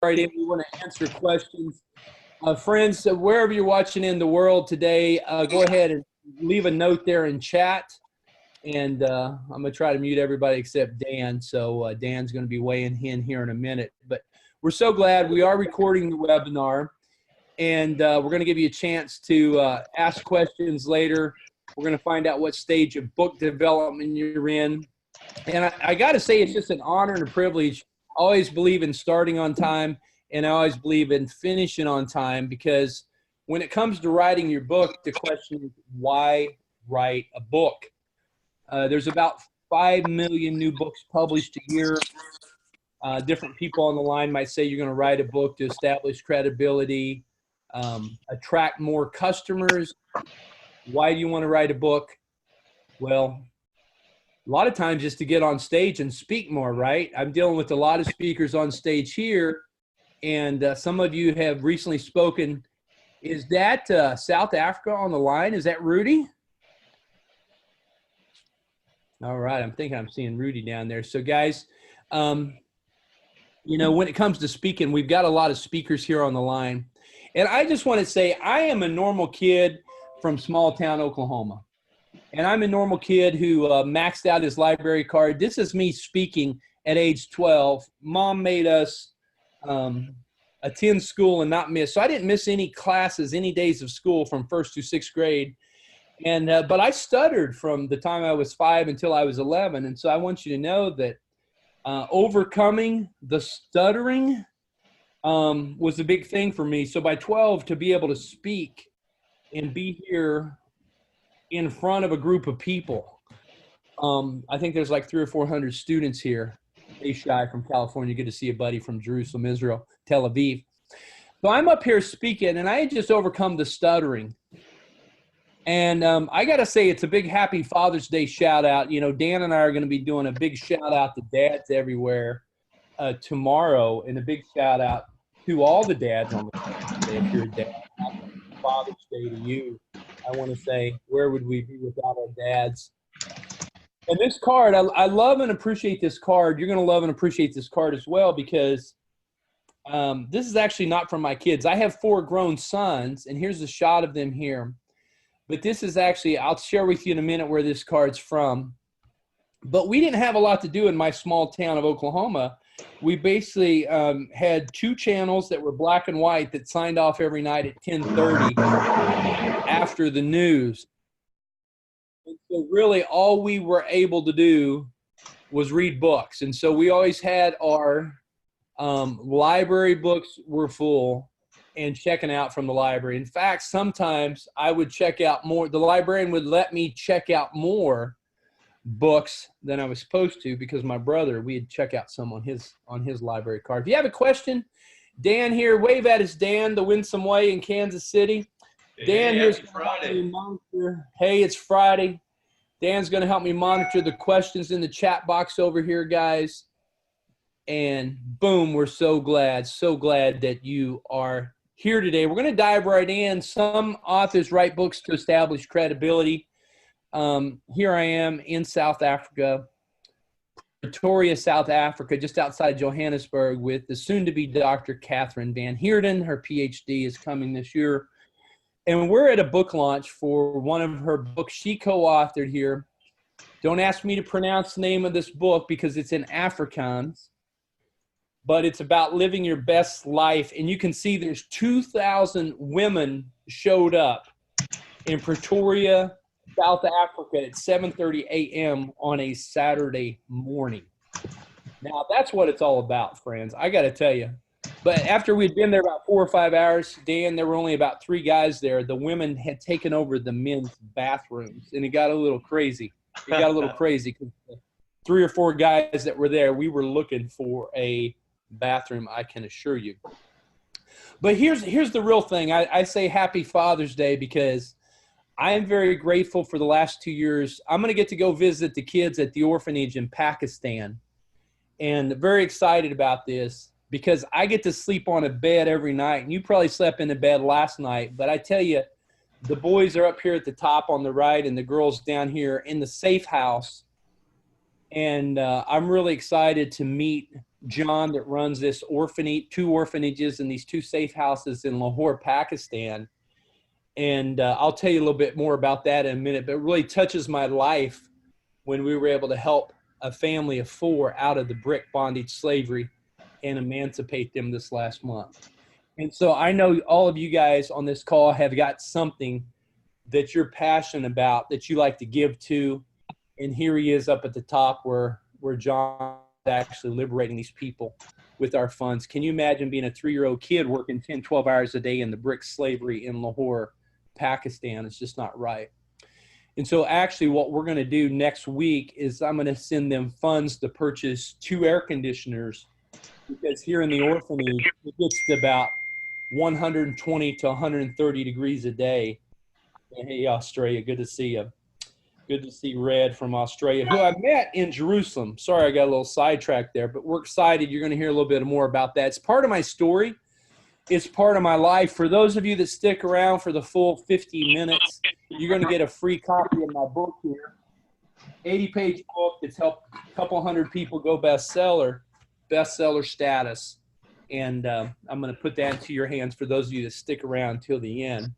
right in. We want to answer questions. Friends, wherever you're watching in the world today, go ahead and leave a note there in chat. And I'm going to try to mute everybody except Dan. So Dan's going to be weighing in here in a minute. But we're so glad we are recording the webinar. And we're going to give you a chance to ask questions later. We're going to find out what stage of book development you're in. And I got to say, it's just an honor and a privilege. I always believe in starting on time, and I always believe in finishing on time, because when it comes to writing your book, the question is, why write a book? There's about 5 million new books published a year. Different people on the line might say you're going to write a book to establish credibility, attract more customers. Why do you want to write a book? Well, a lot of times just to get on stage and speak more, right? I'm dealing with a lot of speakers on stage here, and some of you have recently spoken. Is that South Africa on the line? Is that Rudy? All right, I'm thinking I'm seeing Rudy down there. So guys, you know, when it comes to speaking, we've got a lot of speakers here on the line. And I just want to say, I am a normal kid from small town Oklahoma. And I'm a normal kid who maxed out his library card. This is me speaking at age 12. Mom made us attend school and not miss. So I didn't miss any classes, any days of school from 1st to 6th grade. And but I stuttered from the time I was 5 until I was 11. And so I want you to know that overcoming the stuttering was a big thing for me. So by 12, to be able to speak and be here in front of a group of people. I think there's like 300 or 400 students here. They shy from California. Good to see a buddy from Jerusalem, Israel, Tel Aviv. So I'm up here speaking, and I had just overcome the stuttering. And I got to say, it's a big happy Father's Day shout out. You know, Dan and I are going to be doing a big shout out to dads everywhere tomorrow, and a big shout out to all the dads on the planet. If you're a dad, happy Father's Day to you. I want to say, where would we be without our dads? And this card, I love and appreciate this card. You're going to love and appreciate this card as well, because this is actually not from my kids. I have 4 grown sons, and here's a shot of them here. But this is actually, I'll share with you in a minute where this card's from. But we didn't have a lot to do in my small town of Oklahoma. We basically had 2 channels that were black and white that signed off every night at 10:30 after the news. And so really all we were able to do was read books. And so we always had our library books were full and checking out from the library. In fact, sometimes I would check out more. The librarian would let me check out more books than I was supposed to, because my brother, we'd check out some on his library card. If you have a question, Dan here, wave at us, Dan, the Winsome Way in Kansas City. Dan here's Friday. Hey, it's Friday. Dan's going to help me monitor the questions in the chat box over here, guys. And boom, we're so glad that you are here today. We're going to dive right in. Some authors write books to establish credibility. Here I am in South Africa, Pretoria, South Africa, just outside Johannesburg, with the soon-to-be Dr. Catherine Van Heerden. Her PhD is coming this year. And we're at a book launch for one of her books she co-authored here. Don't ask me to pronounce the name of this book because it's in Afrikaans, but it's about living your best life. And you can see there's 2,000 women showed up in Pretoria, South Africa at 7:30 a.m. on a Saturday morning. Now, that's what it's all about, friends. I got to tell you. But after we'd been there about 4 or 5 hours, Dan, there were only about 3 guys there. The women had taken over the men's bathrooms, and it got a little crazy. It got a little crazy because the 3 or 4 guys that were there, we were looking for a bathroom, I can assure you. But here's the real thing. I say happy Father's Day because I am very grateful for the last 2 years. I'm going to get to go visit the kids at the orphanage in Pakistan, and very excited about this because I get to sleep on a bed every night. And you probably slept in the bed last night, but I tell you, the boys are up here at the top on the right and the girls down here in the safe house. And I'm really excited to meet John that runs this two orphanages and these two safe houses in Lahore, Pakistan. And I'll tell you a little bit more about that in a minute, but it really touches my life when we were able to help a family of 4 out of the brick bondage slavery and emancipate them this last month. And so I know all of you guys on this call have got something that you're passionate about, that you like to give to. And here he is up at the top where John is actually liberating these people with our funds. Can you imagine being a 3-year-old kid working 10, 12 hours a day in the brick slavery in Lahore, Pakistan? It's just not right. And so actually what we're going to do next week is I'm going to send them funds to purchase 2 air conditioners, because here in the orphanage, it gets to about 120 to 130 degrees a day. Hey, Australia, good to see you. Good to see Red from Australia, who I met in Jerusalem. Sorry, I got a little sidetracked there, but we're excited. You're going to hear a little bit more about that. It's part of my story. It's part of my life. For those of you that stick around for the full 50 minutes, you're going to get a free copy of my book here. 80-page book that's helped a couple hundred people go bestseller status. And I'm going to put that into your hands for those of you that stick around till the end.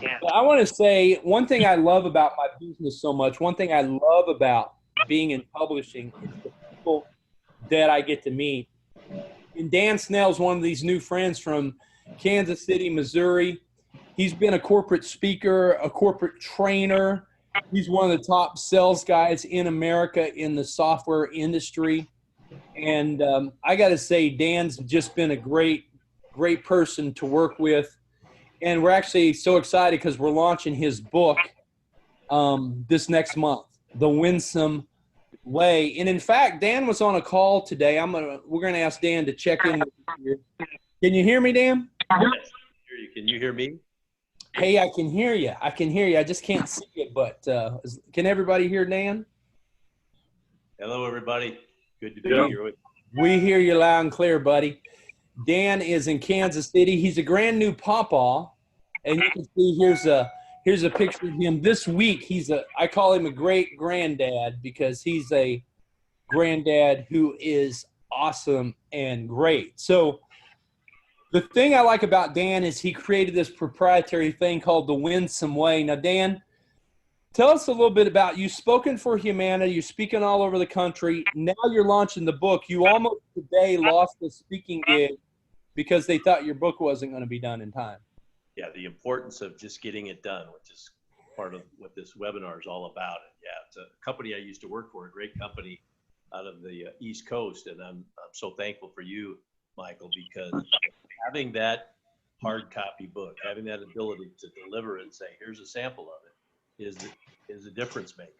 Yeah. But I want to say one thing I love about my business so much, one thing I love about being in publishing is the people that I get to meet. And Dan Snell's one of these new friends from Kansas City, Missouri. He's been a corporate speaker, a corporate trainer. He's one of the top sales guys in America in the software industry. And I got to say, Dan's just been a great person to work with. And we're actually so excited because we're launching his book this next month, The Winsome Way. And in fact, Dan was on a call today. We're gonna ask Dan to check in with you. Can you hear me, Dan? Yes, I can hear you. Can you hear me? Hey, I can hear you. I just can't see it, but can everybody hear Dan? Hello, everybody. Good to be here with you. We hear you loud and clear, buddy. Dan is in Kansas City. He's a brand new pawpaw, and you can see here's a picture of him this week. I call him a great granddad because he's a granddad who is awesome and great. So the thing I like about Dan is he created this proprietary thing called the Winsome Way. Now, Dan, tell us a little bit about, you've spoken for humanity, you're speaking all over the country. Now you're launching the book. You almost today lost a speaking gig because they thought your book wasn't going to be done in time. Yeah, the importance of just getting it done, which is part of what this webinar is all about. And yeah, it's a company I used to work for, a great company out of the East Coast. And I'm so thankful for you, Michael, because having that hard copy book, having that ability to deliver and say, here's a sample of it, is a difference maker.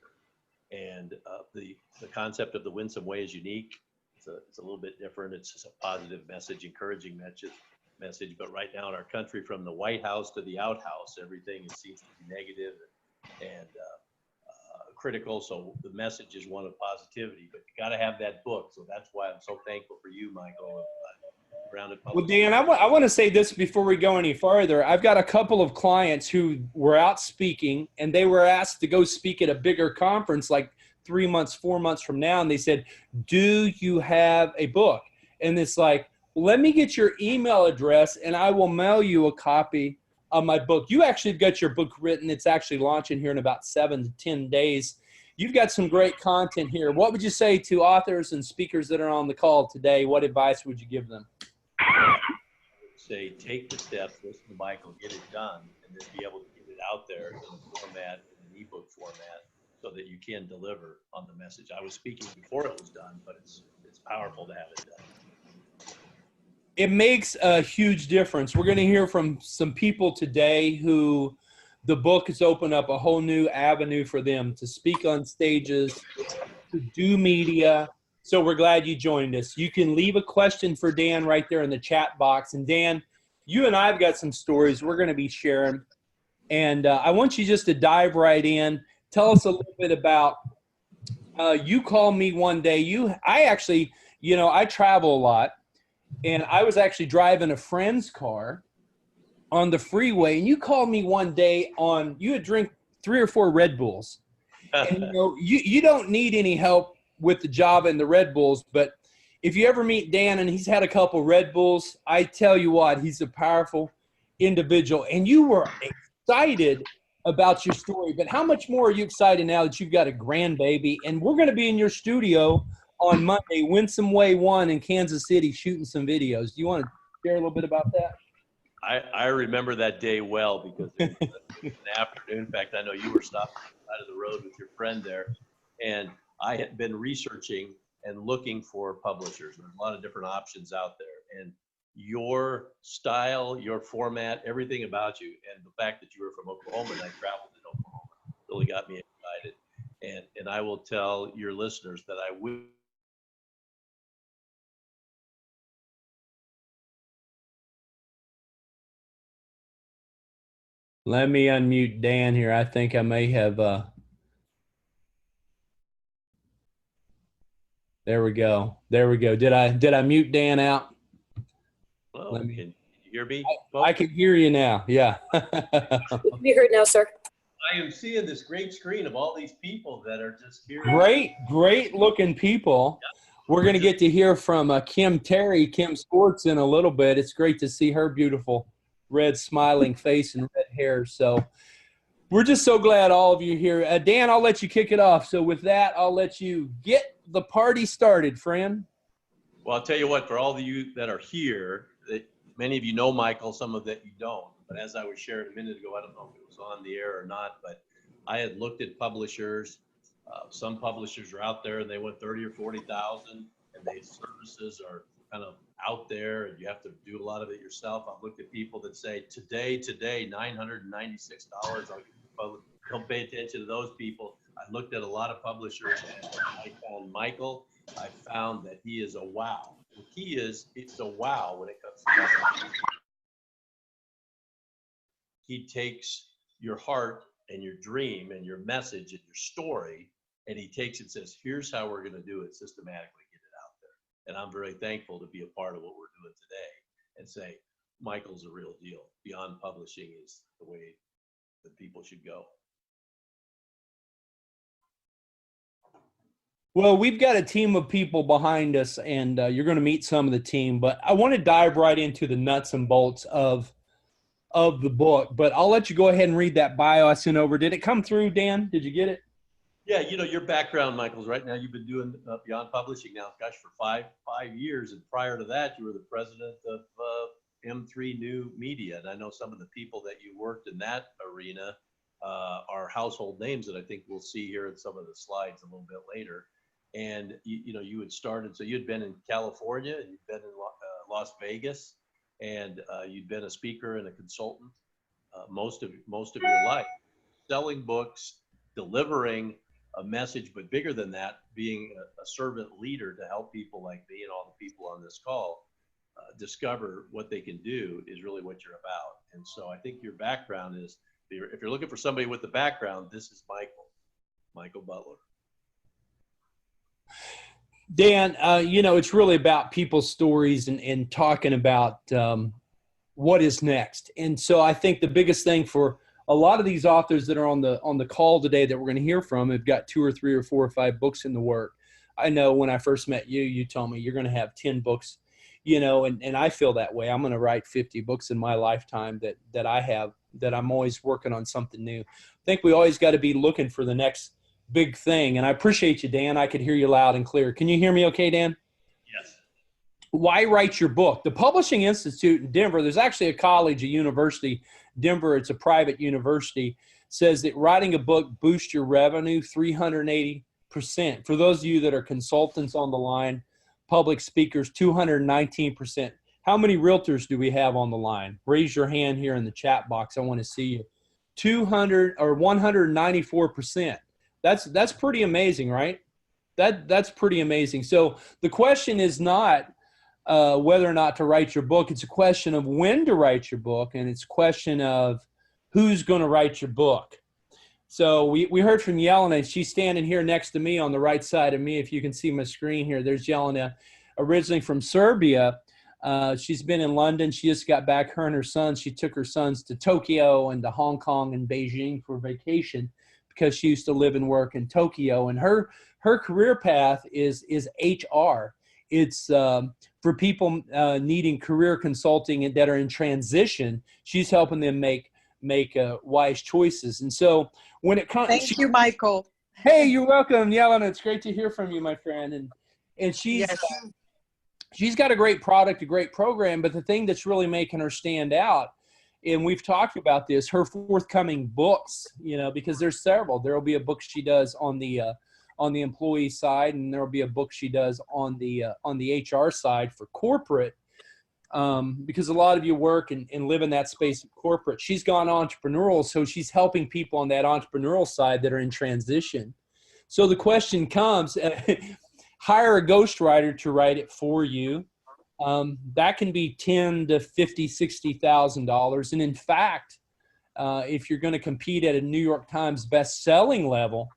And the concept of the Winsome Way is unique. It's a little bit different. It's just a positive message, encouraging message. But right now in our country, from the White House to the outhouse, everything seems to be negative and critical. So the message is one of positivity, but you got to have that book. So that's why I'm so thankful for you, Michael. Well, Dan, I want to say this before we go any farther. I've got a couple of clients who were out speaking, and they were asked to go speak at a bigger conference like 3 months, 4 months from now. And they said, do you have a book? And it's like, let me get your email address and I will mail you a copy of my book. You actually got your book written. It's actually launching here in about 7 to 10 days. You've got some great content here. What would you say to authors and speakers that are on the call today? What advice would you give them? I would say take the steps, listen to Michael, get it done, and then be able to get it out there in a format, in an ebook format, so that you can deliver on the message. I was speaking before it was done, but it's powerful to have it done. It makes a huge difference. We're going to hear from some people today who the book has opened up a whole new avenue for them to speak on stages, to do media. So we're glad you joined us. You can leave a question for Dan right there in the chat box. And Dan, you and I have got some stories we're going to be sharing. And I want you just to dive right in. Tell us a little bit about, you called me one day. I travel a lot. And I was actually driving a friend's car on the freeway. And you called me one day you had drank 3 or 4 Red Bulls. And you don't need any help with the Java and the Red Bulls, but if you ever meet Dan, and he's had a couple Red Bulls, I tell you what, he's a powerful individual. And you were excited about your story, but how much more are you excited now that you've got a grandbaby? And we're going to be in your studio on Monday, Winsome Way 1 in Kansas City, shooting some videos. Do you want to share a little bit about that? I remember that day well because it was an afternoon. In fact, I know you were stopping on the side of the road with your friend there. And I had been researching and looking for publishers. There's a lot of different options out there. And your style, your format, everything about you, and the fact that you were from Oklahoma and I traveled in Oklahoma really got me excited. And I will tell your listeners that I will. Let me unmute Dan here. I think I may have, there we go. There we go. Did I mute Dan out? Well, can you hear me? I can hear you now. Yeah. Be heard now, sir. I am seeing this great screen of all these people that are just here. Great looking people. We're going to get to hear from Kim Sports in a little bit. It's great to see her beautiful red smiling face and red hair. So we're just so glad all of you are here. Dan, I'll let you kick it off. So with that, I'll let you get the party started, friend. Well, I'll tell you what, for all of you that are here, many of you know Michael, some of that you don't. But as I was sharing a minute ago, I don't know if it was on the air or not, but I had looked at publishers. Some publishers are out there and they want 30 or 40,000, and their services are kind of out there, and you have to do a lot of it yourself. I've looked at people that say today, $996. Don't pay attention to those people. I looked at a lot of publishers, and I found Michael. I found that he is a wow. It's a wow when it comes to publishing. He takes your heart and your dream and your message and your story, and he takes it and says, here's how we're going to do it systematically, get it out there. And I'm very thankful to be a part of what we're doing today and say, Michael's a real deal. Beyond publishing is the way that people should go. Well, we've got a team of people behind us, and you're going to meet some of the team, but I want to dive right into the nuts and bolts of the book, but I'll let you go ahead and read that bio I sent over. Did it come through, Dan? Did you get it? Yeah, you know, your background, Michael's right now, you've been doing Beyond Publishing now, gosh, for five years. And prior to that, you were the president of M3 New Media. And I know some of the people that you worked in that arena are household names that I think we'll see here in some of the slides a little bit later. And, you had started, so you'd been in California, and you'd been in Las Vegas, and you'd been a speaker and a consultant most of your life, selling books, delivering a message, but bigger than that, being a servant leader to help people like me and all the people on this call discover what they can do is really what you're about. And so I think your background is, if you're looking for somebody with the background, this is Michael Butler. Dan, it's really about people's stories and talking about what is next. And so I think the biggest thing for a lot of these authors that are on the call today that we're going to hear from have got 2 or 3 or 4 or 5 books in the work. I know when I first met you, you told me you're going to have 10 books, and I feel that way. I'm going to write 50 books in my lifetime that I have, that I'm always working on something new. I think we always got to be looking for the next big thing. And I appreciate you, Dan. I could hear you loud and clear. Can you hear me okay, Dan? Yes. Why write your book? The Publishing Institute in Denver, there's actually a college, a university, Denver, it's a private university, says that writing a book boosts your revenue 380%. For those of you that are consultants on the line, public speakers, 219%. How many realtors do we have on the line? Raise your hand here in the chat box. I want to see you. 200 or 194%. That's pretty amazing, right? That's pretty amazing. So the question is not whether or not to write your book. It's a question of when to write your book, and it's a question of who's going to write your book. So we heard from Yelena. She's standing here next to me on the right side of me. If you can see my screen here, there's Yelena, originally from Serbia. She's been in London. She just got back, her and her sons. She took her sons to Tokyo and to Hong Kong and Beijing for vacation because she used to live and work in Tokyo. And her career path is HR. It's for people needing career consulting and that are in transition. She's helping them make wise choices. And so when it comes, Thank you, Michael. Hey, you're welcome, Yelena. It's great to hear from you, my friend. And she's Yes. She's got a great product, a great program, but the thing that's really making her stand out, and we've talked about this, her forthcoming books, because there's several. There will be a book she does on the employee side, and there will be a book she does on the HR side for corporate, because a lot of you work and live in that space of corporate. She's gone entrepreneurial, so she's helping people on that entrepreneurial side that are in transition. So the question comes, hire a ghostwriter to write it for you. That can be $10,000 to $50,000, $60,000. And in fact, if you're going to compete at a New York Times best-selling level,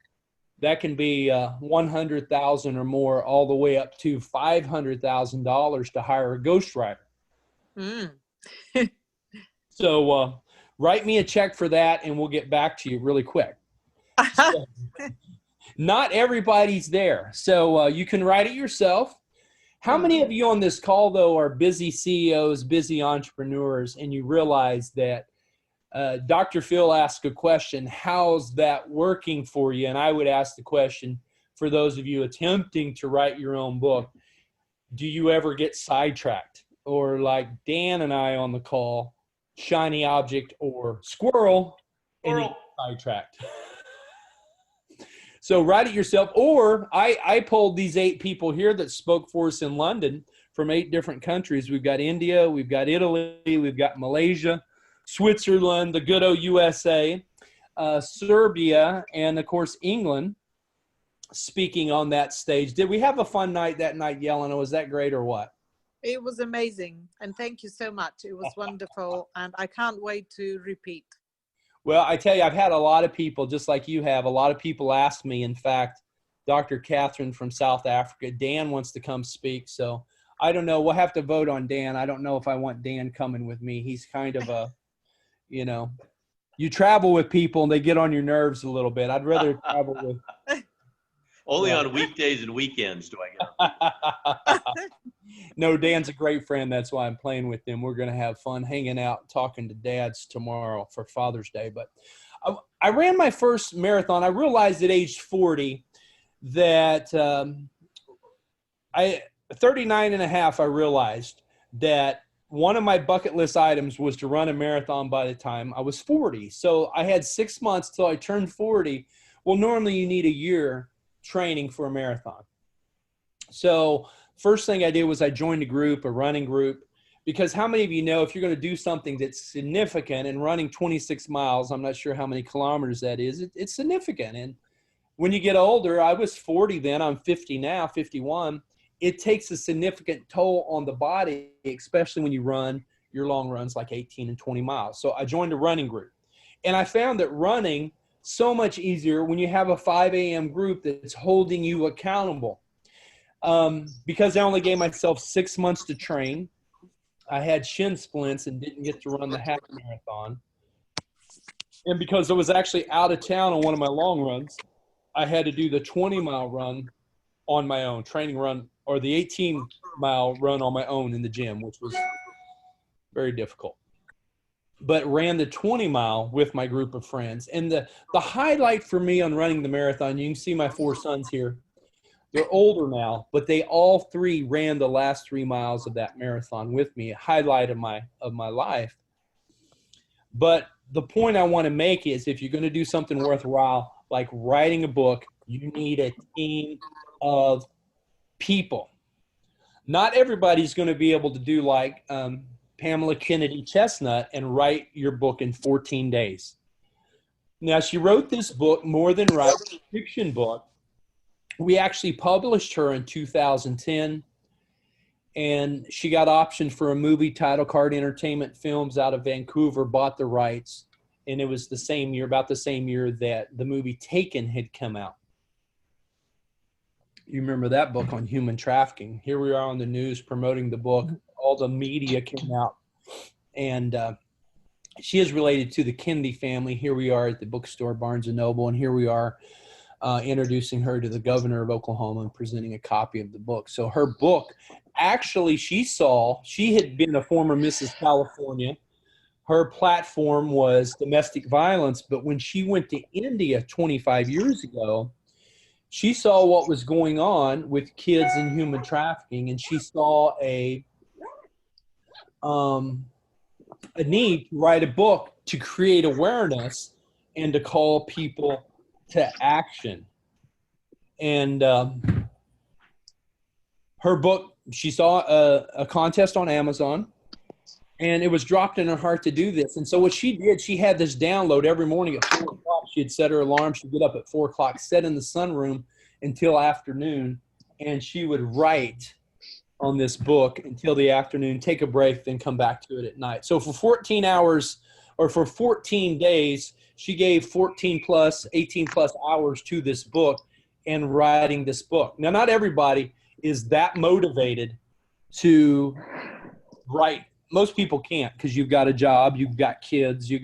that can be $100,000 or more, all the way up to $500,000 to hire a ghostwriter. So write me a check for that, and we'll get back to you really quick. So, not everybody's there, so you can write it yourself. How many of you on this call, though, are busy CEOs, busy entrepreneurs, and you realize that Dr. Phil asked a question, how's that working for you? And I would ask the question, for those of you attempting to write your own book, do you ever get sidetracked? Or like Dan and I on the call, shiny object or squirrel, and you get sidetracked. So write it yourself. Or I polled these 8 people here that spoke for us in London from 8 different countries. We've got India, we've got Italy, we've got Malaysia, Switzerland, the good old USA, Serbia, and of course England speaking on that stage. Did we have a fun night that night, Yelena? Was that great or what? It was amazing. And thank you so much. It was wonderful. And I can't wait to repeat. Well, I tell you, I've had a lot of people, just like you have, a lot of people ask me. In fact, Dr. Catherine from South Africa, Dan wants to come speak. So I don't know. We'll have to vote on Dan. I don't know if I want Dan coming with me. He's kind of a, you travel with people and they get on your nerves a little bit. I'd rather travel with. Only on weekdays and weekends do I get. No, Dan's a great friend. That's why I'm playing with him. We're going to have fun hanging out, talking to dads tomorrow for Father's Day. But I ran my first marathon. I realized at age 40 that 39 and a half, I realized that one of my bucket list items was to run a marathon by the time I was 40. So I had 6 months till I turned 40. Well, normally you need a year training for a marathon. So first thing I did was I joined a running group, because how many of you know if you're going to do something that's significant, and running 26 miles, I'm not sure how many kilometers that is, it's significant. And when you get older, I was 40 then, I'm 50 now, 51, it takes a significant toll on the body, especially when you run your long runs like 18 and 20 miles. So I joined a running group, and I found that running so much easier when you have a 5 a.m. group that's holding you accountable. Because I only gave myself 6 months to train, I had shin splints and didn't get to run the half marathon. And because I was actually out of town on one of my long runs, I had to do the 20-mile run on my own, training run, or the 18-mile run on my own in the gym, which was very difficult. But ran the 20-mile with my group of friends. And the highlight for me on running the marathon, you can see my 4 sons here. They're older now, but they all 3 ran the last 3 miles of that marathon with me, a highlight of my life. But the point I want to make is, if you're going to do something worthwhile, like writing a book, you need a team of people. Not everybody's going to be able to do like Pamela Kennedy Chestnut and write your book in 14 days. Now, she wrote this book, More Than Write, a fiction book. We actually published her in 2010, and she got optioned for a movie. Title Card Entertainment Films out of Vancouver bought the rights, and it was the same year, about the same year that the movie Taken had come out. You remember that book on human trafficking. Here we are on the news promoting the book. All the media came out, and she is related to the Kennedy family. Here we are at the bookstore, Barnes & Noble, and here we are introducing her to the governor of Oklahoma and presenting a copy of the book. So her book, actually, she had been a former Mrs. California. Her platform was domestic violence, but when she went to India 25 years ago, she saw what was going on with kids in human trafficking, and she saw a need to write a book to create awareness and to call people to action. And her book, she saw a contest on Amazon, and it was dropped in her heart to do this. And so what she did, she had this download every morning at 4 o'clock. She had set her alarm. She'd get up at 4 o'clock, sit in the sunroom until afternoon, and she would write on this book until the afternoon, take a break, then come back to it at night. So for 14 hours or for 14 days, she gave 14 plus, 18 plus hours to this book and writing this book. Now, not everybody is that motivated to write. Most people can't, because you've got a job, you've got kids,